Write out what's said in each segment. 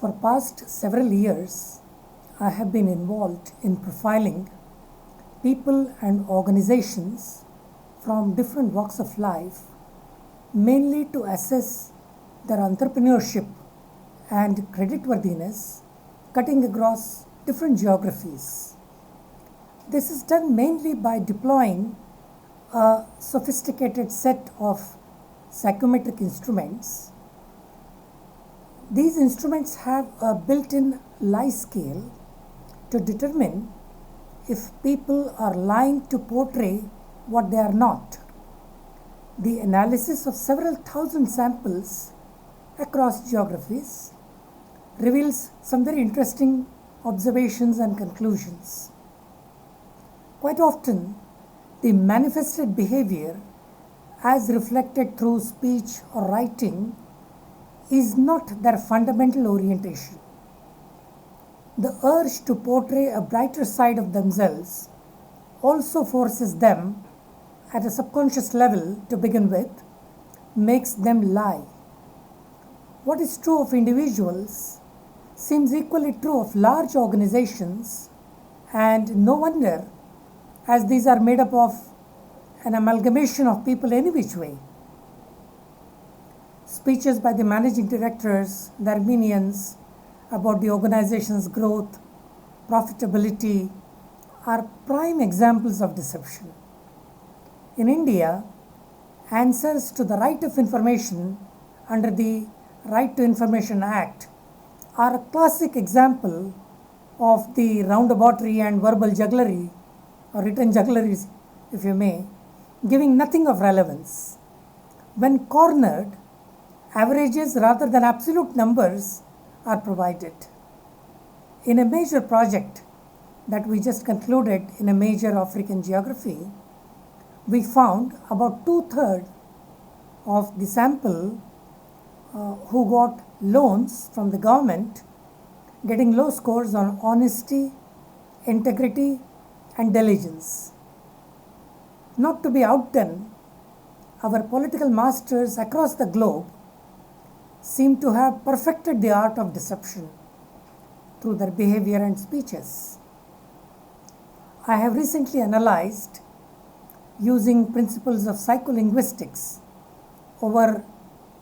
For past several years, I have been involved in profiling people and organizations from different walks of life, mainly to assess their entrepreneurship and creditworthiness, cutting across different geographies. This is done mainly by deploying a sophisticated set of psychometric instruments. These instruments have a built-in lie scale to determine if people are lying to portray what they are not. The analysis of several thousand samples across geographies reveals some very interesting observations and conclusions. Quite often, the manifested behavior, as reflected through speech or writing, is not their fundamental orientation. The urge to portray a brighter side of themselves also forces them at a subconscious level to begin with, makes them lie. What is true of individuals seems equally true of large organizations, and no wonder, as these are made up of an amalgamation of people any which way. Speeches by the managing directors, their minions, about the organization's growth, profitability, are prime examples of deception. In India, answers to the right of information under the Right to Information Act are a classic example of the roundaboutry and verbal jugglery, or written juggleries, if you may, giving nothing of relevance. When cornered, averages rather than absolute numbers are provided. In a major project that we just concluded in a major African geography, we found about 2/3 of the sample who got loans from the government getting low scores on honesty, integrity, and diligence. Not to be outdone, our political masters across the globe seem to have perfected the art of deception through their behavior and speeches. I have recently analysed, using principles of psycholinguistics, over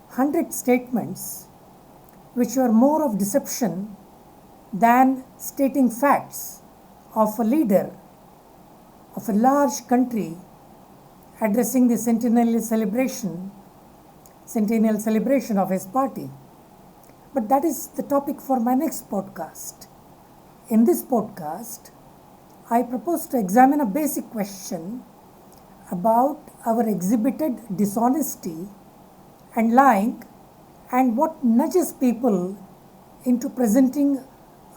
100 statements which were more of deception than stating facts of a leader of a large country addressing the centennial celebration of his party. But that is the topic for my next podcast. In this podcast, I propose to examine a basic question about our exhibited dishonesty and lying, and what nudges people into presenting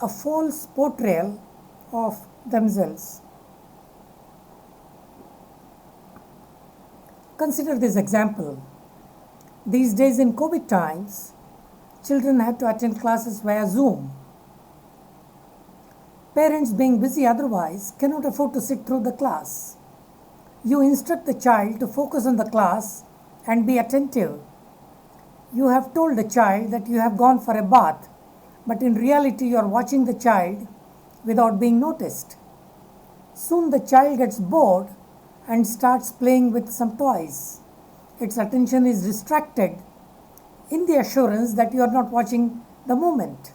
a false portrayal of themselves. Consider this example. These days in COVID times, children have to attend classes via Zoom. Parents, being busy otherwise, cannot afford to sit through the class. You instruct the child to focus on the class and be attentive. You have told the child that you have gone for a bath, but in reality you are watching the child without being noticed. Soon the child gets bored and starts playing with some toys. Its attention is distracted in the assurance that you are not watching the moment.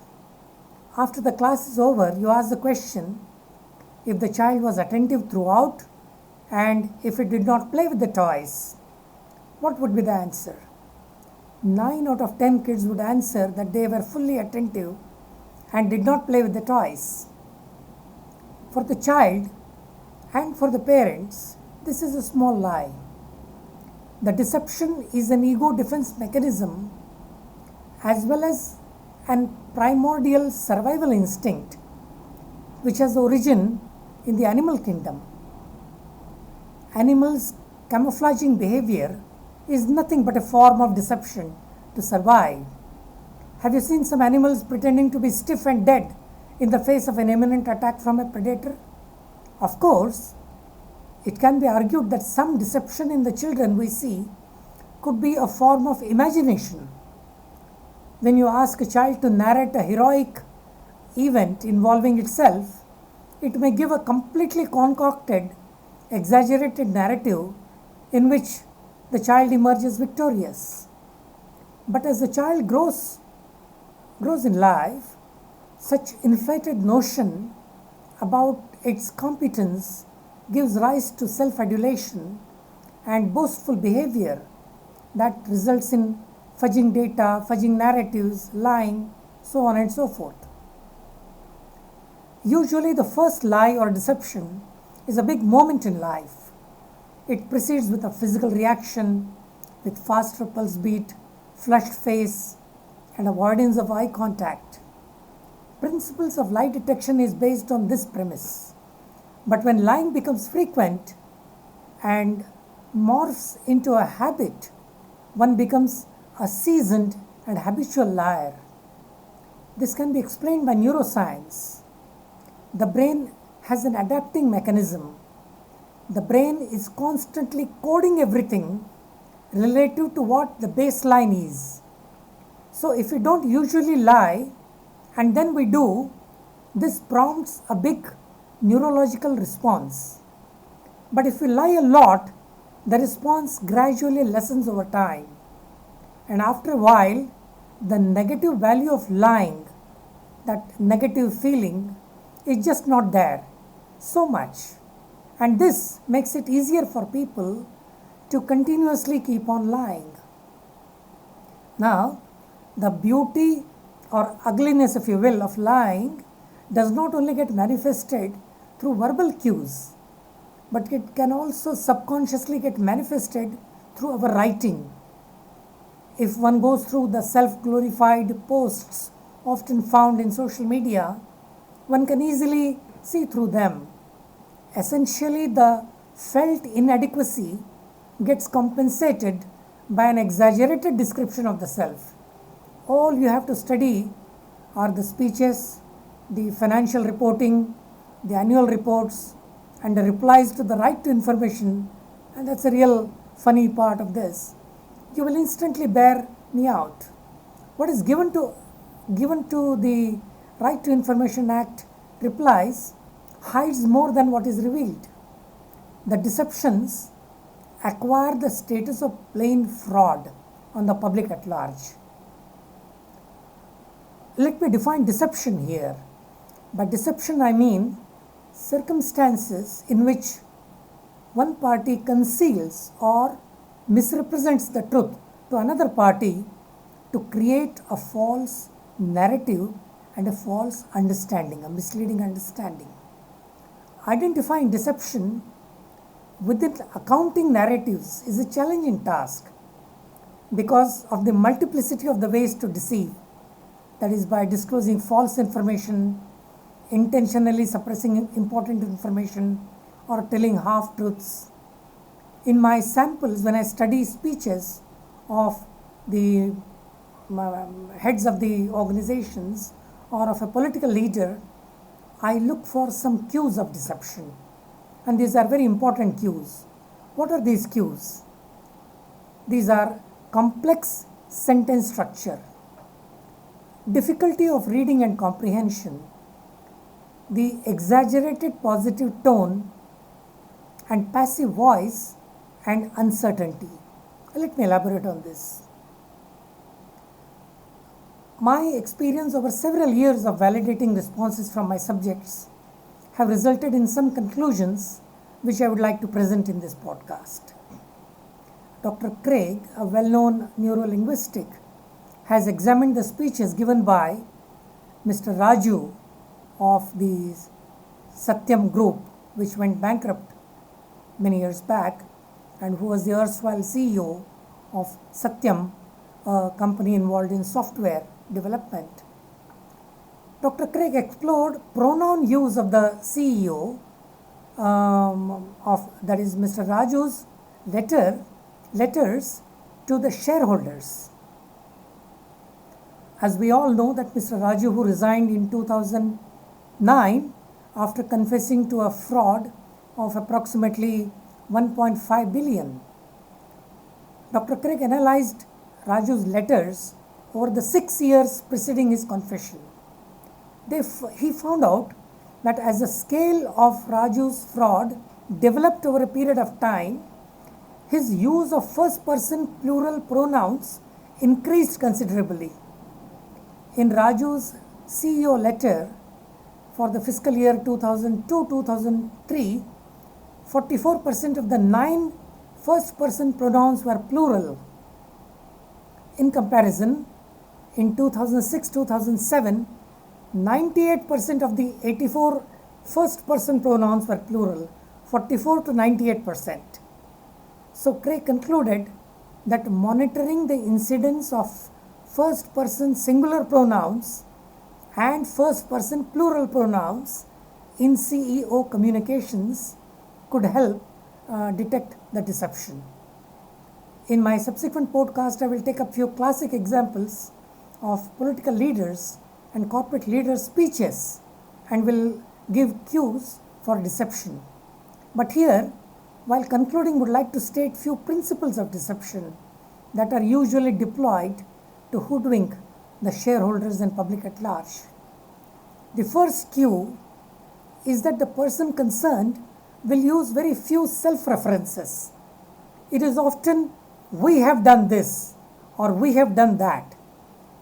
After the class is over, you ask the question if the child was attentive throughout and if it did not play with the toys. What would be the answer? 9 out of 10 kids would answer that they were fully attentive and did not play with the toys. For the child and for the parents, this is a small lie. The deception is an ego defense mechanism as well as an primordial survival instinct which has origin in the animal kingdom. Animals' camouflaging behavior is nothing but a form of deception to survive. Have you seen some animals pretending to be stiff and dead in the face of an imminent attack from a predator? Of course, it can be argued that some deception in the children we see could be a form of imagination. When you ask a child to narrate a heroic event involving itself, it may give a completely concocted, exaggerated narrative in which the child emerges victorious. But as the child grows in life, such inflated notion about its competence gives rise to self-adulation and boastful behavior that results in fudging data, fudging narratives, lying, so on and so forth. Usually the first lie or deception is a big moment in life. It precedes with a physical reaction, with fast pulse beat, flushed face, and avoidance of eye contact. Principles of lie detection is based on this premise. But when lying becomes frequent and morphs into a habit, one becomes a seasoned and habitual liar. This can be explained by neuroscience. The brain has an adapting mechanism. The brain is constantly coding everything relative to what the baseline is. So if we don't usually lie and then we do, this prompts a big neurological response. But if we lie a lot, the response gradually lessens over time. And after a while, the negative value of lying, that negative feeling, is just not there so much. And this makes it easier for people to continuously keep on lying. Now, the beauty or ugliness, if you will, of lying does not only get manifested through verbal cues, but it can also subconsciously get manifested through our writing. If one goes through the self-glorified posts often found in social media, one can easily see through them. Essentially, the felt inadequacy gets compensated by an exaggerated description of the self. All you have to study are the speeches, the financial reporting, the annual reports, and the replies to the right to information, and that's a real funny part of this. You will instantly bear me out. What is given to the Right to Information Act replies hides more than what is revealed. The deceptions acquire the status of plain fraud on the public at large. Let me define deception here. By deception I mean circumstances in which one party conceals or misrepresents the truth to another party to create a false narrative and a false understanding, a misleading understanding. Identifying deception within accounting narratives is a challenging task because of the multiplicity of the ways to deceive, that is, by disclosing false information, intentionally suppressing important information, or telling half-truths. In my samples, when I study speeches of the heads of the organizations or of a political leader, I look for some cues of deception. And these are very important cues. What are these cues? These are complex sentence structure, difficulty of reading and comprehension, the exaggerated positive tone and passive voice, and uncertainty. Let me elaborate on this. My experience over several years of validating responses from my subjects have resulted in some conclusions which I would like to present in this podcast. Dr. Craig, a well-known neurolinguistic, has examined the speeches given by Mr. Raju of the Satyam group, which went bankrupt many years back, and who was the erstwhile CEO of Satyam, a company involved in software development. Dr. Craig explored pronoun use of the CEO that is Mr. Raju's letters to the shareholders. As we all know that Mr. Raju, who resigned in 2009 after confessing to a fraud of approximately 1.5 billion. Dr. Craig analyzed Raju's letters over the 6 years preceding his confession. He found out that as the scale of Raju's fraud developed over a period of time, his use of first person plural pronouns increased considerably. In Raju's CEO letter for the fiscal year 2002-2003, 44% of the 9 first person pronouns were plural. In comparison, in 2006-2007, 98% of the 84 first person pronouns were plural, 44 to 98%. So Craig concluded that monitoring the incidence of first person singular pronouns and first person plural pronouns in CEO communications could help detect the deception. In my subsequent podcast, I will take up few classic examples of political leaders and corporate leaders' speeches and will give cues for deception. But here, while concluding, would like to state few principles of deception that are usually deployed to hoodwink the shareholders and public at large. The first cue is that the person concerned will use very few self-references. It is often, we have done this or we have done that.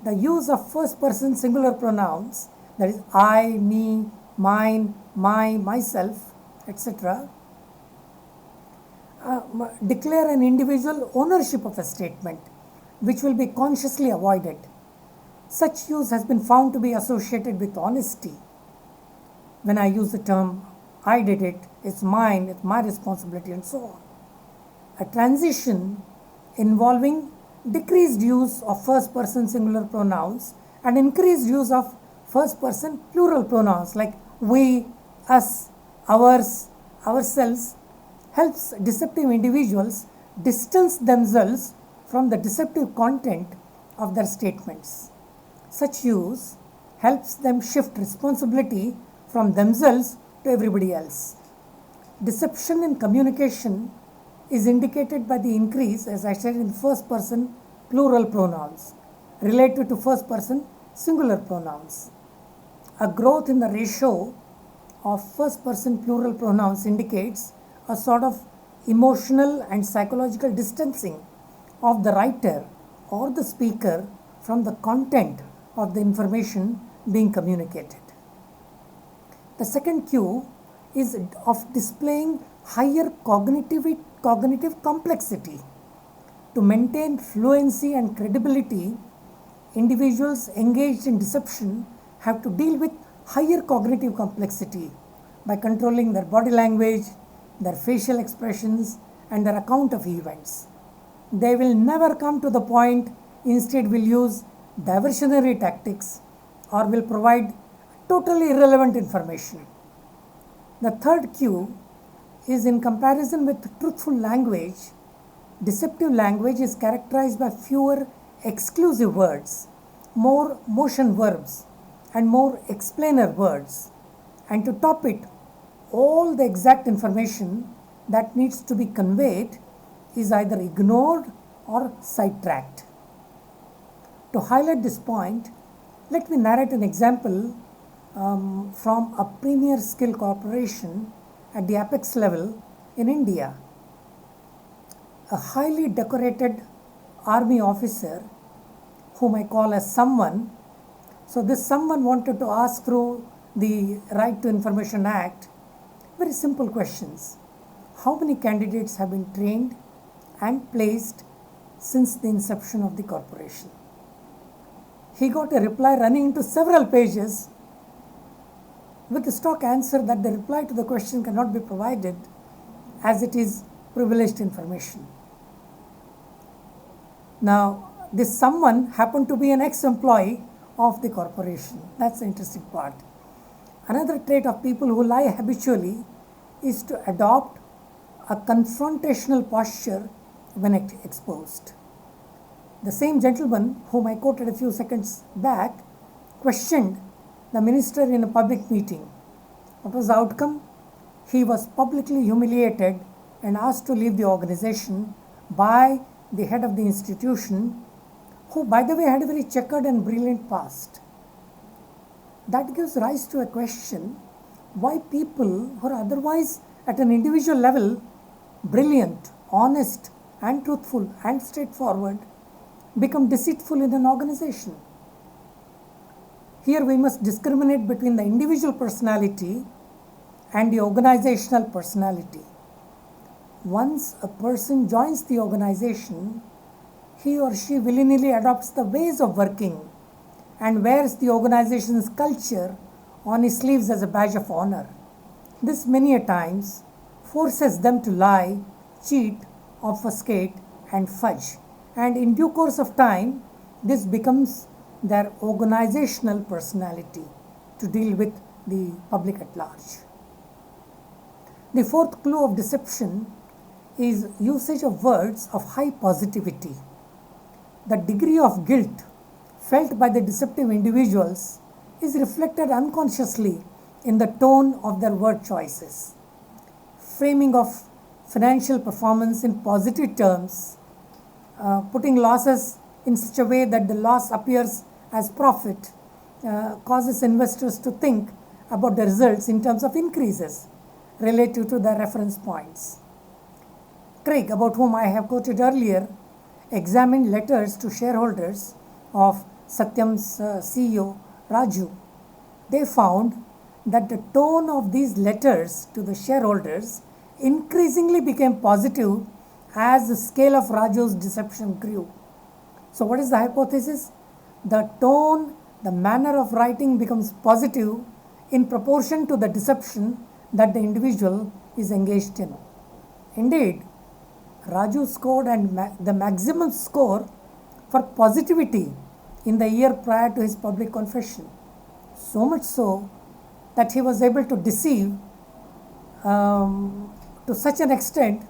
The use of first person singular pronouns, that is I, me, mine, my, myself, etc., declare an individual ownership of a statement, which will be consciously avoided. Such use has been found to be associated with honesty. When I use the term, I did it, it's mine, it's my responsibility, and so on. A transition involving decreased use of first person singular pronouns and increased use of first person plural pronouns like we, us, ours, ourselves helps deceptive individuals distance themselves from the deceptive content of their statements. Such use helps them shift responsibility from themselves to everybody else. Deception in communication is indicated by the increase, as I said, in first person plural pronouns related to first person singular pronouns. A growth in the ratio of first person plural pronouns indicates a sort of emotional and psychological distancing of the writer or the speaker from the content of the information being communicated. The second cue is of displaying higher cognitive complexity. To maintain fluency and credibility, individuals engaged in deception have to deal with higher cognitive complexity by controlling their body language, their facial expressions, and their account of events. They will never come to the point, instead will use diversionary tactics or will provide totally irrelevant information. The third cue is in comparison with truthful language, deceptive language is characterized by fewer exclusive words, more motion verbs, and more explainer words. And to top it, all the exact information that needs to be conveyed is either ignored or sidetracked. To highlight this point, let me narrate an example from a premier skill corporation at the apex level in India. A highly decorated army officer, whom I call as someone, so this someone wanted to ask through the Right to Information Act very simple questions. How many candidates have been trained and placed since the inception of the corporation? He got a reply running into several pages with the stock answer that the reply to the question cannot be provided as it is privileged information. Now, this someone happened to be an ex-employee of the corporation. That's the interesting part. Another trait of people who lie habitually is to adopt a confrontational posture when exposed. The same gentleman whom I quoted a few seconds back questioned the minister in a public meeting. What was the outcome? He was publicly humiliated and asked to leave the organization by the head of the institution, who, by the way, had a very checkered and brilliant past. That gives rise to a question why people who are otherwise at an individual level brilliant, honest, and truthful and straightforward become deceitful in an organization. Here we must discriminate between the individual personality and the organizational personality. Once a person joins the organization, he or she willingly adopts the ways of working and wears the organization's culture on his sleeves as a badge of honor. This many a times forces them to lie, cheat, obfuscate, and fudge. And in due course of time, this becomes their organizational personality to deal with the public at large. The fourth clue of deception is usage of words of high positivity. The degree of guilt felt by the deceptive individuals is reflected unconsciously in the tone of their word choices. Framing of financial performance in positive terms, putting losses in such a way that the loss appears as profit, causes investors to think about the results in terms of increases relative to their reference points. Craig, about whom I have quoted earlier, examined letters to shareholders of Satyam's CEO Raju. They found that the tone of these letters to the shareholders increasingly became positive as the scale of Raju's deception grew. So what is the hypothesis? The tone, the manner of writing becomes positive in proportion to the deception that the individual is engaged in. Indeed, Raju scored the maximum score for positivity in the year prior to his public confession. So much so that he was able to deceive to such an extent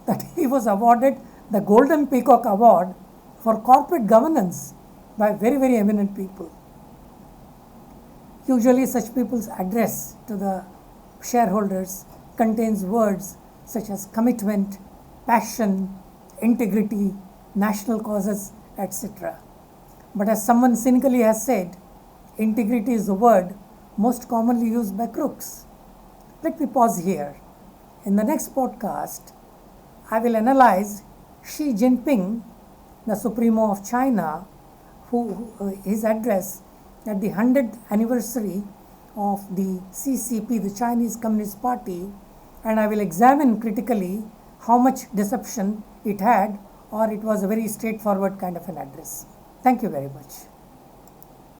that he was awarded the Golden Peacock Award for corporate governance by very, very eminent people. Usually such people's address to the shareholders contains words such as commitment, passion, integrity, national causes, etc. But as someone cynically has said, integrity is the word most commonly used by crooks. Let me pause here. In the next podcast, I will analyze Xi Jinping, the Supremo of China, his address at the 100th anniversary of the CCP, the Chinese Communist Party, and I will examine critically how much deception it had, or it was a very straightforward kind of an address. Thank you very much.